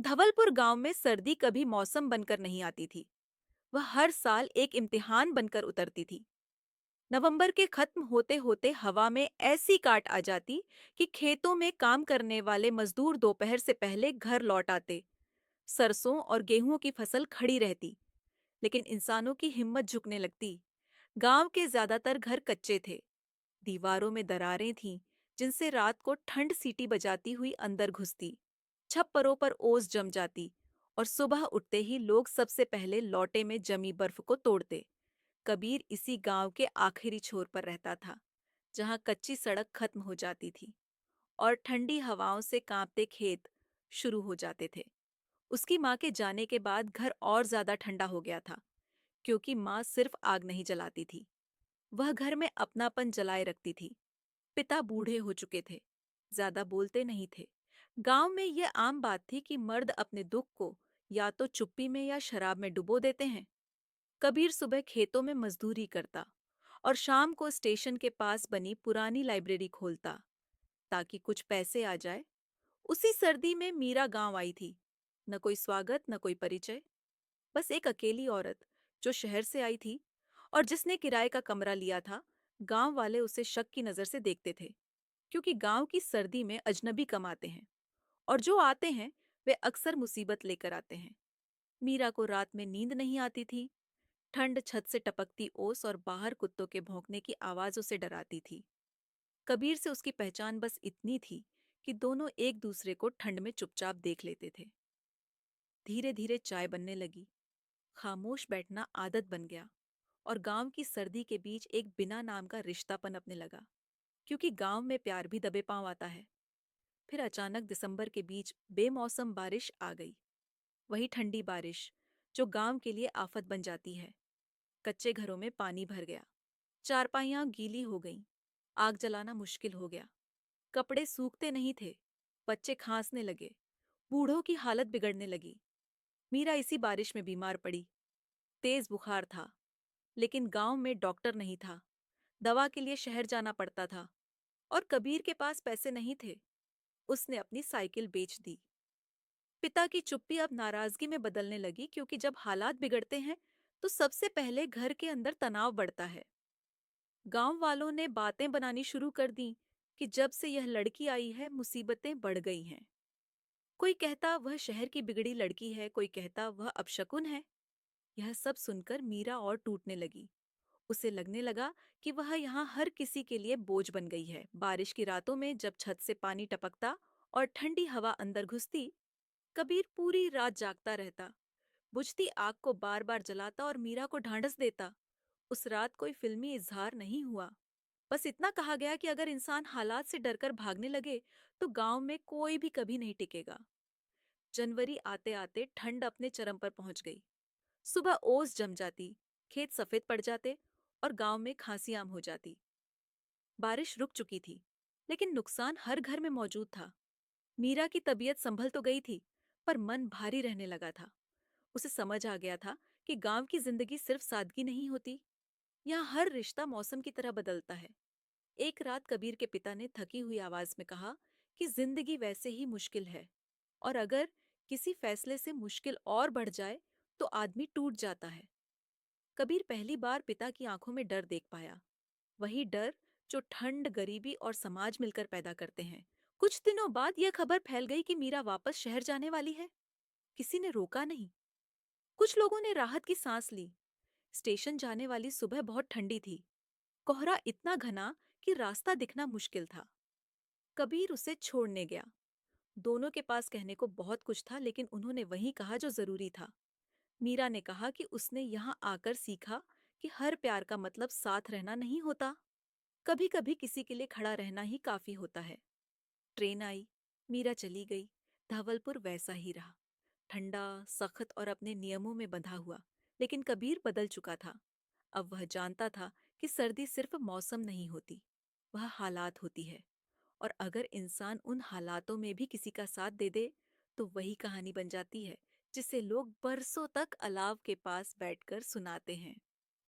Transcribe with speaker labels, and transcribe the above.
Speaker 1: धवलपुर गांव में सर्दी कभी मौसम बनकर नहीं आती थी। वह हर साल एक इम्तिहान बनकर उतरती थी। नवंबर के खत्म होते होते हवा में ऐसी काट आ जाती कि खेतों में काम करने वाले मजदूर दोपहर से पहले घर लौट आते। सरसों और गेहूं की फसल खड़ी रहती, लेकिन इंसानों की हिम्मत झुकने लगती। गांव के ज्यादातर घर कच्चे थे। दीवारों में दरारें थीं, जिनसे रात को ठंड सीटी बजाती हुई अंदर घुसती। छप्परों पर ओस जम जाती और सुबह उठते ही लोग सबसे पहले लोटे में जमी बर्फ को तोड़ते। कबीर इसी गांव के आखिरी छोर पर रहता था, जहां कच्ची सड़क खत्म हो जाती थी और ठंडी हवाओं से कांपते खेत शुरू हो जाते थे। उसकी माँ के जाने के बाद घर और ज्यादा ठंडा हो गया था, क्योंकि माँ सिर्फ आग नहीं जलाती थी, वह घर में अपनापन जलाए रखती थी। पिता बूढ़े हो चुके थे, ज्यादा बोलते नहीं थे। गांव में यह आम बात थी कि मर्द अपने दुख को या तो चुप्पी में या शराब में डुबो देते हैं। कबीर सुबह खेतों में मजदूरी करता और शाम को स्टेशन के पास बनी पुरानी लाइब्रेरी खोलता, ताकि कुछ पैसे आ जाए। उसी सर्दी में मीरा गांव आई थी। न कोई स्वागत, न कोई परिचय, बस एक अकेली औरत जो शहर से आई थी और जिसने किराए का कमरा लिया था। गांव वाले उसे शक की नजर से देखते थे, क्योंकि गांव की सर्दी में अजनबी कम आते हैं और जो आते हैं वे अक्सर मुसीबत लेकर आते हैं। मीरा को रात में नींद नहीं आती थी। ठंड छत से टपकती ओस और बाहर कुत्तों के भौंकने की आवाजों से डराती थी। कबीर से उसकी पहचान बस इतनी थी कि दोनों एक दूसरे को ठंड में चुपचाप देख लेते थे। धीरे धीरे चाय बनने लगी। खामोश बैठना आदत बन गया और गांव की सर्दी के बीच एक बिना नाम का रिश्तापन अपने लगा, क्योंकि गांव में प्यार भी दबे पांव आता है। फिर अचानक दिसंबर के बीच बेमौसम बारिश आ गई। वही ठंडी बारिश जो गांव के लिए आफत बन जाती है। कच्चे घरों में पानी भर गया, चारपाइयां गीली हो गईं, आग जलाना मुश्किल हो गया। कपड़े सूखते नहीं थे, बच्चे खांसने लगे, बूढ़ों की हालत बिगड़ने लगी। मीरा इसी बारिश में बीमार पड़ी। तेज बुखार था, लेकिन गांव में डॉक्टर नहीं था। दवा के लिए शहर जाना पड़ता था और कबीर के पास पैसे नहीं थे। उसने अपनी साइकिल बेच दी। पिता की चुप्पी अब नाराजगी में बदलने लगी, क्योंकि जब हालात बिगड़ते हैं तो सबसे पहले घर के अंदर तनाव बढ़ता है। गांव वालों ने बातें बनानी शुरू कर दी कि जब से यह लड़की आई है मुसीबतें बढ़ गई हैं। कोई कहता वह शहर की बिगड़ी लड़की है, कोई कहता वह अपशकुन है। यह सब सुनकर मीरा और टूटने लगी। उसे लगने लगा कि वह यहाँ हर किसी के लिए बोझ बन गई है। बारिश की रातों में जब छत से पानी टपकता और ठंडी हवा अंदर घुसती, कबीर पूरी रात जागता रहता। बुझती आग को बार बार जलाता और मीरा को ढांढस देता। उस रात कोई फिल्मी इजहार नहीं हुआ। बस इतना कहा गया कि अगर इंसान हालात से डरकर भागने लगे तो गांव में कोई भी कभी नहीं टिकेगा। जनवरी आते आते ठंड अपने चरम पर पहुंच गई। सुबह ओस जम जाती, खेत सफेद पड़ जाते और गांव में खांसी आम हो जाती। बारिश रुक चुकी थी, लेकिन नुकसान हर घर में मौजूद था। मीरा की तबीयत संभल तो गई थी, पर मन भारी रहने लगा था। उसे समझ आ गया था कि गांव की जिंदगी सिर्फ सादगी नहीं होती। यहाँ हर रिश्ता मौसम की तरह बदलता है। एक रात कबीर के पिता ने थकी हुई आवाज में कहा कि जिंदगी वैसे ही मुश्किल है, और अगर किसी फैसले से मुश्किल और बढ़ जाए तो आदमी टूट जाता है। कबीर पहली बार पिता की आंखों में डर देख पाया, वही डर जो ठंड, गरीबी और समाज मिलकर पैदा करते हैं। कुछ दिनों बाद यह खबर फैल गई कि मीरा वापस शहर जाने वाली है। किसी ने रोका नहीं। कुछ लोगों ने राहत की सांस ली। स्टेशन जाने वाली सुबह बहुत ठंडी थी। कोहरा इतना घना कि रास्ता दिखना मुश्किल था। कबीर उसे छोड़ने गया। दोनों के पास कहने को बहुत कुछ था, लेकिन उन्होंने वही कहा जो जरूरी था। मीरा ने कहा कि उसने यहाँ आकर सीखा कि हर प्यार का मतलब साथ रहना नहीं होता। कभी कभी किसी के लिए खड़ा रहना ही काफी होता है। ट्रेन आई, मीरा चली गई। धवलपुर वैसा ही रहा, ठंडा, सख्त और अपने नियमों में बंधा हुआ। लेकिन कबीर बदल चुका था। अब वह जानता था कि सर्दी सिर्फ मौसम नहीं होती, वह हालात होती है। और अगर इंसान उन हालातों में भी किसी का साथ दे दे, तो वही कहानी बन जाती है जिसे लोग बरसों तक अलाव के पास बैठकर सुनाते हैं।